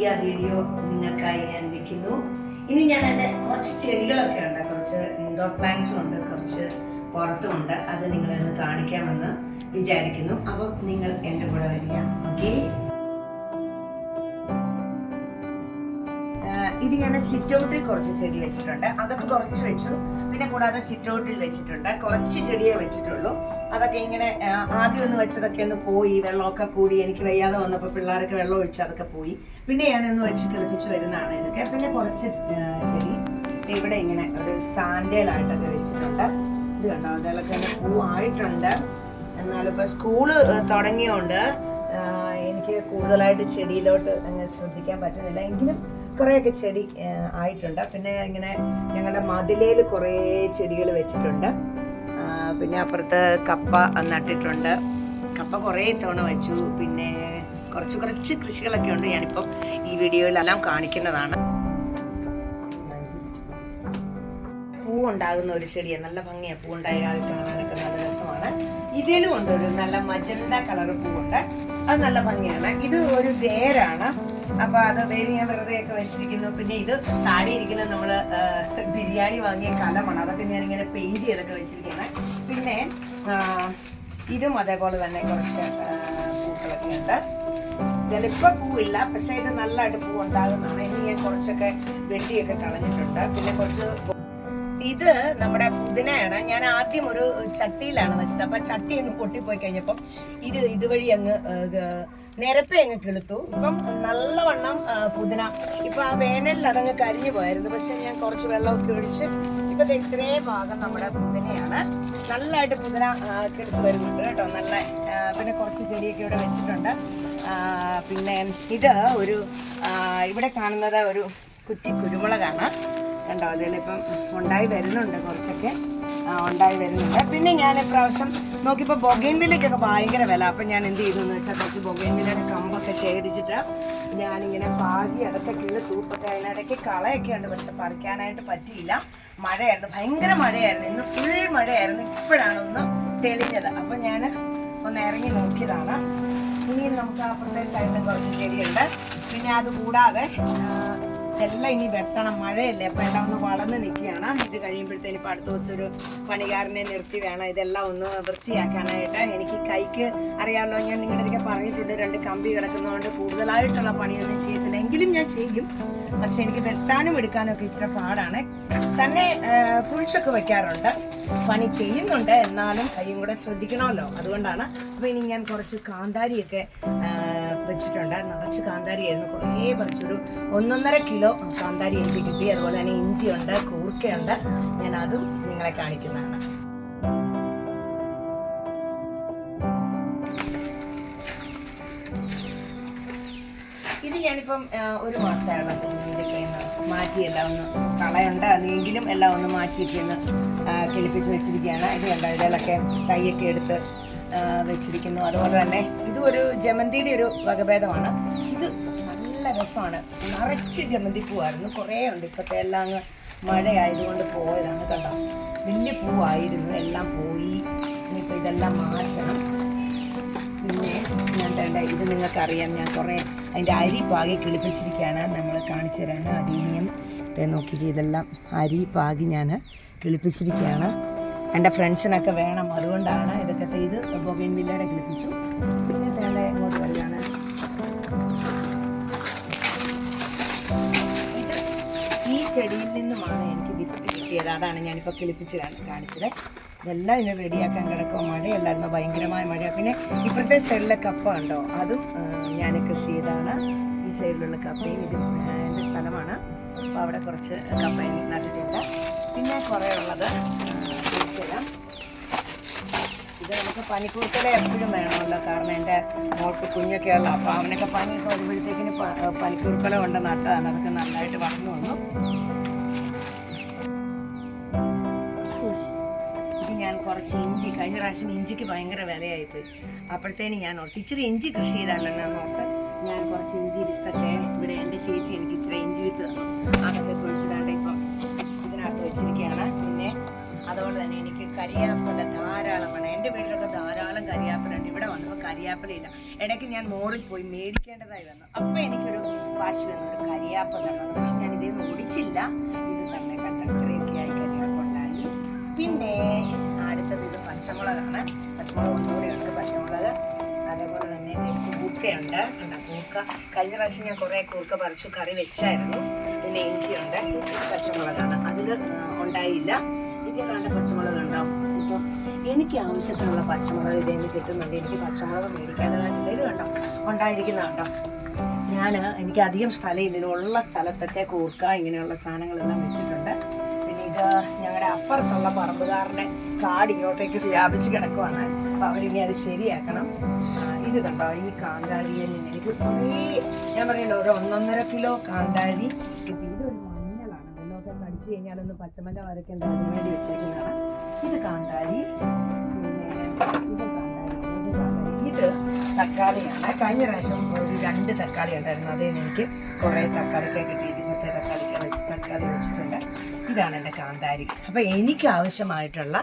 പുതിയ വീഡിയോ നിങ്ങൾക്കായി ഞാൻ വെക്കുന്നു. ഇനി ഞാൻ എൻ്റെ കുറച്ച് ചെടികളൊക്കെ ഉണ്ട്, കുറച്ച് ഇൻഡോർ പ്ലാന്റ്സും ഉണ്ട്, കുറച്ച് പുറത്തുമുണ്ട്. അത് നിങ്ങളെ ഒന്ന് കാണിക്കാമെന്ന് വിചാരിക്കുന്നു. അപ്പം നിങ്ങൾ എൻ്റെ കൂടെ വരിക. ഓക്കെ, ഇത് ഞാൻ സിറ്റ് ഔട്ടിൽ കുറച്ച് ചെടി വെച്ചിട്ടുണ്ട്. അകത്ത് കുറച്ച് വെച്ചു, പിന്നെ കൂടാതെ സിറ്റ് ഔട്ടിൽ വെച്ചിട്ടുണ്ട്. കുറച്ച് ചെടിയെ വെച്ചിട്ടുള്ളൂ. അതൊക്കെ ഇങ്ങനെ ആദ്യം ഒന്ന് വെച്ചതൊക്കെ ഒന്ന് പോയി, വെള്ളമൊക്കെ കൂടി എനിക്ക് വയ്യാതെ വന്നപ്പോൾ പിള്ളേർക്ക് വെള്ളം ഒഴിച്ച് അതൊക്കെ പോയി. പിന്നെ ഞാനൊന്ന് വെച്ച് കിളിപ്പിച്ച് വരുന്നതാണ് ഇതൊക്കെ. പിന്നെ കുറച്ച് ചെടി ഇവിടെ ഇങ്ങനെ ഒരു സ്റ്റാൻഡേലായിട്ടൊക്കെ വെച്ചിട്ടുണ്ട്. ഇത് കണ്ടോ, അതിലൊക്കെ തന്നെ പൂവായിട്ടുണ്ട്. എന്നാലും ഇപ്പോൾ സ്കൂള് തുടങ്ങിയോണ്ട് എനിക്ക് കൂടുതലായിട്ട് ചെടിയിലോട്ട് അങ്ങനെ ശ്രദ്ധിക്കാൻ പറ്റുന്നില്ല. എങ്കിലും കുറേയൊക്കെ ചെടി ആയിട്ടുണ്ട്. പിന്നെ ഇങ്ങനെ ഞങ്ങളുടെ മതിലേൽ കുറേ ചെടികൾ വെച്ചിട്ടുണ്ട്. പിന്നെ അപ്പുറത്ത് കപ്പ നട്ടിട്ടുണ്ട്. കപ്പ കുറേ തവണ വെച്ചു. പിന്നെ കുറച്ച് കൃഷികളൊക്കെ ഉണ്ട്. ഞാനിപ്പം ഈ വീഡിയോയിലെല്ലാം കാണിക്കുന്നതാണ്. പൂവുണ്ടാകുന്ന ഒരു ചെടിയാണ്, നല്ല ഭംഗിയാണ്. പൂവുണ്ടായാൽ കാണാനൊക്കെ നല്ല രസമാണ്. ഇതിലും ഉണ്ട് ഒരു നല്ല മജന്ത കളർ പൂവുണ്ട്, അത് നല്ല ഭംഗിയാണ്. ഇത് ഒരു വേരാണ്, അപ്പൊ അത് വേര് ഞാൻ വെറുതെയൊക്കെ വെച്ചിരിക്കുന്നു. പിന്നെ ഇത് താഴെ ഇരിക്കുന്നത് നമ്മള് ബിരിയാണി വാങ്ങിയ കലമാണ്, അതൊക്കെ ഞാനിങ്ങനെ പെയിന്റ് ചെയ്തൊക്കെ വെച്ചിരിക്കുന്നത്. പിന്നെ ഇതും അതേപോലെ തന്നെ കുറച്ച് പൂക്കളൊക്കെ ഉണ്ട്. ഇതിലിപ്പോൾ പൂവില്ല, പക്ഷെ ഇത് നല്ലതായിട്ട് പൂ ഉണ്ടാകുന്നതാണ്. ഇനി ഞാൻ കുറച്ചൊക്കെ വെട്ടിയൊക്കെ കളഞ്ഞിട്ടുണ്ട്. പിന്നെ കുറച്ച് ഇത് നമ്മുടെ പുതിനയാണ്. ഞാൻ ആദ്യം ഒരു ചട്ടിയിലാണ് വെച്ചത്. അപ്പൊ ചട്ടി അങ്ങ് പൊട്ടിപ്പോയി കഴിഞ്ഞപ്പം ഇതുവഴി അങ്ങ് നിരപ്പെ അങ്ങ് കിളുത്തു. ഇപ്പം നല്ലവണ്ണം പുതിന ഇപ്പൊ ആ വേനലിൽ അതങ്ങ് കരിഞ്ഞു പോയായിരുന്നു. പക്ഷെ ഞാൻ കുറച്ച് വെള്ളമൊക്കെ ഒഴിച്ച് ഇപ്പത്തെ ഇത്രയും ഭാഗം നമ്മുടെ പുതിനയാണ്. നല്ലതായിട്ട് പുതിന കിളുത്ത് വരുന്നുണ്ട് കേട്ടോ, നല്ല. പിന്നെ കുറച്ച് ചെടിയൊക്കെ ഇവിടെ വെച്ചിട്ടുണ്ട്. പിന്നെ ഇത് ഒരു ഇവിടെ കാണുന്നത് ഒരു കുറ്റി കുരുമുളകാണ് കണ്ടോ. അതിലിപ്പം ഉണ്ടായി വരുന്നുണ്ട്, കുറച്ചൊക്കെ ഉണ്ടായി വരുന്നുണ്ട്. പിന്നെ ഞാൻ ഇപ്രാവശ്യം നോക്കിയപ്പോൾ ബൊഗൈൻവില്ലയ്ക്കൊക്കെ ഭയങ്കര വില. അപ്പം ഞാൻ എന്ത് ചെയ്തു എന്ന് വെച്ചാൽ കുറച്ച് ബൊഗൈൻവില്ലയുടെ കമ്പൊക്കെ ശേഖരിച്ചിട്ട് ഞാനിങ്ങനെ പാകി അതൊക്കെ കിളുത്തു. ഇപ്പം അതിനിടയ്ക്ക് കളയൊക്കെ ഉണ്ട്, പക്ഷെ പറിക്കാനായിട്ട് പറ്റിയില്ല. മഴയായിരുന്നു, ഭയങ്കര മഴയായിരുന്നു. ഇന്ന് ഫുൾ മഴയായിരുന്നു. ഇപ്പോഴാണ് ഒന്ന് തെളിഞ്ഞത്. അപ്പം ഞാൻ ഒന്ന് ഇറങ്ങി നോക്കിയതാണ്. ഇനിയും നമുക്ക് അപ്പുറത്തെ സൈഡിലും കുറച്ച് ചെടിയുണ്ട്. പിന്നെ അതുകൂടാതെ ഇതെല്ലാം ഇനി വെട്ടണം, മഴയല്ലേ. അപ്പം എല്ലാം ഒന്ന് വളർന്ന് നിൽക്കുകയാണ്. ഇത് കഴിയുമ്പോഴത്തേന് ഇപ്പം അടുത്ത ദിവസം ഒരു പണിക്കാരനെ നിർത്തി വേണം ഇതെല്ലാം ഒന്ന് വൃത്തിയാക്കാനായിട്ട്. എനിക്ക് കൈക്ക് അറിയാമല്ലോ, ഞാൻ നിങ്ങളുടെ അടുക്കെ പറഞ്ഞിട്ടുണ്ട്, 2 കമ്പി കിടക്കുന്നതുകൊണ്ട് കൂടുതലായിട്ടുള്ള പണിയൊന്നും ചെയ്യത്തില്ല. എങ്കിലും ഞാൻ ചെയ്യും, പക്ഷെ എനിക്ക് വെട്ടാനും എടുക്കാനും ഒക്കെ ഇച്ചിരി പാടാണ്. തന്നെ കുഴിച്ചൊക്കെ വെക്കാറുണ്ട്, പണി ചെയ്യുന്നുണ്ട്, എന്നാലും കൈയും കൂടെ ശ്രദ്ധിക്കണമല്ലോ, അതുകൊണ്ടാണ്. അപ്പോൾ ഇനി ഞാൻ കുറച്ച് കാന്താരിയൊക്കെ വെച്ചിട്ടുണ്ട്. നിറച്ച് കാന്താരിയായിരുന്നു, കുറേ പറിച്ചൊരു 1.5 കിലോ കാന്താരി എനിക്ക് കിട്ടി. അതുപോലെ തന്നെ ഇഞ്ചിയുണ്ട്, കൂർക്കയുണ്ട്. ഞാൻ അതും നിങ്ങളെ കാണിക്കുന്നതാണ്. ഇത് ഞാനിപ്പം 1 മാസമാണ് ഇതൊക്കെ മാറ്റിയെല്ലാം ഒന്ന് കളയുണ്ട്. അതെങ്കിലും എല്ലാം ഒന്ന് മാറ്റിയിട്ടൊന്ന് കിളിപ്പിച്ച് വെച്ചിരിക്കുകയാണ്. ഇത് കണ്ട, ഇതിലൊക്കെ തൈയൊക്കെ എടുത്ത് വെച്ചിരിക്കുന്നു. അതുപോലെ തന്നെ ഇതും ഒരു ജമന്തിയുടെ ഒരു വകഭേദമാണ്. ഇത് നല്ല രസമാണ്, നിറച്ച് ജമന്തി പൂവായിരുന്നു, കുറേ ഉണ്ട്. ഇപ്പോഴത്തെ എല്ലാം അങ്ങ് മഴയായതുകൊണ്ട് പോയതാണ് കണ്ടോ. വലിയ പൂവായിരുന്നു, എല്ലാം പോയി. ഇനിയിപ്പോൾ ഇതെല്ലാം മാറ്റണം. പിന്നെ ഞാൻ ഇത് നിങ്ങൾക്കറിയാം, ഞാൻ കുറേ അതിൻ്റെ അരി പാകി കിളിപ്പിച്ചിരിക്കുകയാണ്. നമ്മൾ കാണിച്ചു തരാണ്. അടീനിയം നോക്കിയിട്ട് ഇതെല്ലാം അരി പാകി ഞാൻ കിളിപ്പിച്ചിരിക്കുകയാണ്. എൻ്റെ ഫ്രണ്ട്സിനൊക്കെ വേണം, അതുകൊണ്ടാണ് ഇതൊക്കെ. ഇത് ബൊഗൈൻവില്ലയുടെ കിളിപ്പിച്ചു. പിന്നെ തേണ്ട എങ്ങോട്ട് വരികയാണ്. ഇത് ഈ ചെടിയിൽ നിന്നുമാണ് എനിക്ക് വിത്ത് കിട്ടിയത്. അതാണ് ഞാനിപ്പോൾ കിളിപ്പിച്ച് കാണിച്ചത്. ഇതെല്ലാം ഇനി റെഡിയാക്കാൻ കിടക്കുക. മഴയല്ലായിരുന്നു, ഭയങ്കരമായ മഴ. പിന്നെ ഇപ്പോഴത്തെ സൈഡിലെ കപ്പ ഉണ്ടോ, അതും ഞാൻ കൃഷി ചെയ്താണ്. ഈ സൈഡിലുള്ള കപ്പയും ഇത് എൻ്റെ സ്ഥലമാണ്. അപ്പോൾ അവിടെ കുറച്ച് കപ്പ നട്ടിട്ടുണ്ട്. പിന്നെ കുറേ ഉള്ളത് ഇത് നമുക്ക് പനിക്കൂർക്കല എപ്പോഴും വേണമല്ലോ, കാരണം എൻ്റെ മോൾക്ക് കുഞ്ഞൊക്കെ ഉള്ള. അപ്പോൾ അവനൊക്കെ പനിയൊക്കെ വരുമ്പോഴത്തേക്കിന് പനിക്കൂർക്കല കൊണ്ട് നട്ടതാണ്. അതൊക്കെ നന്നായിട്ട് വളർന്നു വന്നു. ഇത് ഞാൻ കുറച്ച് ഇഞ്ചി, കഴിഞ്ഞ പ്രാവശ്യം ഇഞ്ചിക്ക് ഭയങ്കര വിലയായിപ്പോയി. അപ്പോഴത്തേന് ഞാൻ ഓർത്ത് ഇച്ചിരി ഇഞ്ചി കൃഷി ചെയ്താലോ എന്നോർത്ത് ഞാൻ കുറച്ച് ഇഞ്ചി വിത്തൊക്കെ ഇവിടെ എൻ്റെ ചേച്ചി എനിക്ക് ഇച്ചിരി ഇഞ്ചി വിത്ത് തന്നു. അതൊക്കെ കുഴിച്ചിടാണ്ട് ഇപ്പം ഇതിനകത്ത് വെച്ചിരിക്കുകയാണ്. പിന്നെ അതുപോലെ തന്നെ എനിക്ക് കരിയാപ്പില ധാരാളമാണ്. എൻ്റെ വീട്ടിലൊക്കെ ധാരാളം കരിയാപ്പിലുണ്ട്. ഇവിടെ വന്നപ്പോൾ കരിയാപ്പിലയില്ല. ഇടയ്ക്ക് ഞാൻ മോറിൽ പോയി മേടിക്കേണ്ടതായി വന്നു. അപ്പം എനിക്കൊരു വാശി വന്നു, ഒരു കരിയാപ്പ് തരണം. പക്ഷെ ഞാൻ ഇതൊന്നും ഒടിച്ചില്ല. ഇത് തന്നെ കണ്ട ഇത്രയൊക്കെ ആയി കരിയാപ്പുണ്ടായി. പിന്നെ അടുത്തത് ഇത് പച്ചമുളകാണ്. പച്ചമുളക് ഒന്നുകൂടെയുണ്ട്. പച്ചമുളക് അതേപോലെ തന്നെ കൂക്കയുണ്ട്. കൂക്ക കഴിഞ്ഞ പ്രാവശ്യം ഞാൻ കുറേ കൂക്ക പറിച്ചു കറി വെച്ചായിരുന്നു. പിന്നെ ഇഞ്ചിയുണ്ട്. പച്ചമുളകാണ്, അതിൽ ഉണ്ടായില്ല. ഇതിൽ നല്ല പച്ചമുളകുണ്ടോ? ഇപ്പം എനിക്ക് ആവശ്യത്തിനുള്ള പച്ചമുളക് ഇതെന്ന് കിട്ടുന്നുണ്ട്. എനിക്ക് പച്ചമുളക് മേടിക്കാനായിട്ടില്ല. ഇത് കണ്ടോ ഉണ്ടായിരിക്കുന്നതുണ്ടോ? എനിക്ക് അധികം സ്ഥലമില്ല. ഉള്ള സ്ഥലത്തൊക്കെ കൂർക്ക ഇങ്ങനെയുള്ള സാധനങ്ങളെല്ലാം വെച്ചിട്ടുണ്ട്. പിന്നെ ഇത് ഞങ്ങളുടെ അപ്പുറത്തുള്ള പറമ്പുകാരൻ്റെ കാട് ഇങ്ങോട്ടേക്ക് വ്യാപിച്ച് കിടക്കുവാണ്. അപ്പോൾ അവരിനി അത് ശരിയാക്കണം. ഇത് കണ്ടോ, ഈ കാന്താരിയിൽ നിന്ന് എനിക്ക് കുറേ, ഞാൻ പറയല്ലോ, ഒരു 1.5 കിലോ കാന്താരി കിട്ടി. ഇതൊരു മഞ്ഞളാണ്. ഇതിനൊക്കെ കടിച്ചു കഴിഞ്ഞാലൊന്ന് പച്ചമല്ല വരയ്ക്കേണ്ട അതിന് വേണ്ടി വെച്ചേക്കുന്നതാണ്. ഇത് കാന്താരി. പിന്നെ ഇത് തക്കാളിയാണ്. കഴിഞ്ഞ പ്രാവശ്യം ഒരു 2 തക്കാളി ഉണ്ടായിരുന്നു. അതിൽ നിന്ന് എനിക്ക് കുറേ തക്കാളിയൊക്കെ കിട്ടി. 20 തക്കാളി വെച്ചിട്ടുണ്ട്. ഇതാണ് എൻ്റെ കാന്താരി. അപ്പോൾ എനിക്ക് ആവശ്യമായിട്ടുള്ള